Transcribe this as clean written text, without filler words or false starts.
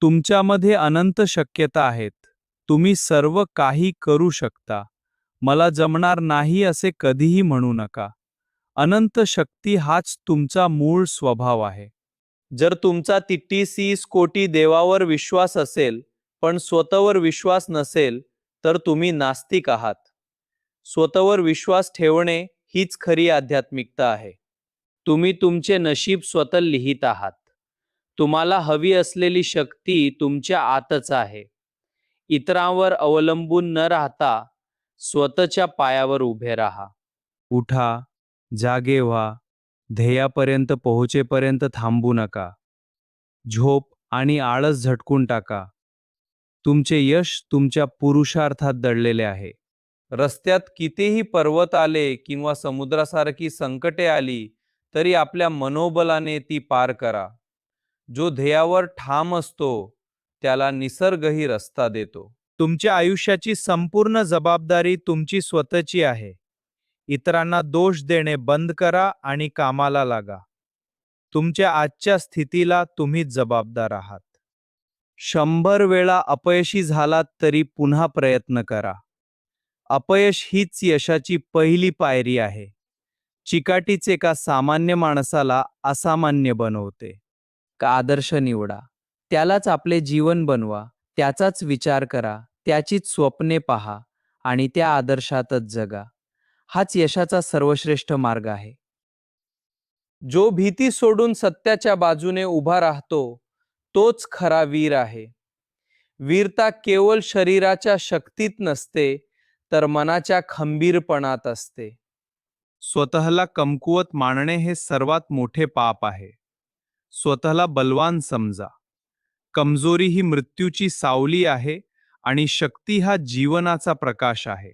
तुमच्यामध्ये अनंत शक्यता आहेत. तुम्ही सर्व काही करू शकता. मला जमणार नाही असे कधीही म्हणू नका. अनंत शक्ती हाच तुमचा मूळ स्वभाव आहे. जर तुमचा 33 कोटी देवावर विश्वास असेल, पण स्वतःवर विश्वास नसेल, तर तुम्ही नास्तिक आहात. स्वतःवर विश्वास ठेवणे हीच खरी आध्यात्मिकता आहे. तुम्ही तुमचे नशीब स्वतः लिहित आहात. तुम्हाला हवी असलेली शक्ती तुमच्या आतच आहे. इतरांवर अवलंबून न राहता स्वतःच्या पायावर उभे राहा. उठा, जागे व्हा, ध्येयापर्यंत पोहोचेपर्यंत थांबू नका. झोप आणि आळस झटकून टाका. तुमचे यश तुमच्या पुरुषार्थात दडलेले आहे. रस्त्यात कितीही पर्वत आले किंवा समुद्रासारखी संकटे आली, तरी आपल्या मनोबलाने ती पार करा. जो ध्येयावर ठाम असतो त्याला निसर्गही रस्ता देतो. तुमच्या आयुष्याची संपूर्ण जबाबदारी तुमची स्वतःची आहे. इतरांना दोष देणे बंद करा आणि कामाला लागा. तुमच्या आजच्या स्थितीला तुम्हीच जबाबदार आहात. 100 वेळा अपयशी झालात तरी पुन्हा प्रयत्न करा. अपयश हीच यशाची पहिली पायरी आहे. चिकाटीच एका सामान्य माणसाला असामान्य बनवते. का आदर्श निवडा, त्यालाच आपले जीवन बनवा, त्याचाच विचार करा, त्याचीच स्वप्ने पहा आणि त्या आदर्शातच जगा. हाच यशाचा सर्वश्रेष्ठ मार्ग आहे. जो भीती सोडून सत्याच्या बाजूने उभा राहतो तोच खरा वीर आहे. वीरता केवळ शरीराच्या शक्तीत नसते, तर मनाच्या खंबीरपणात असते. स्वतःला कमकुवत मानणे हे सर्वात मोठे पाप आहे. स्वतःला बलवान समजा. कमजोरी ही मृत्यूची सावली आहे आणि शक्ती हा जीवनाचा प्रकाश आहे.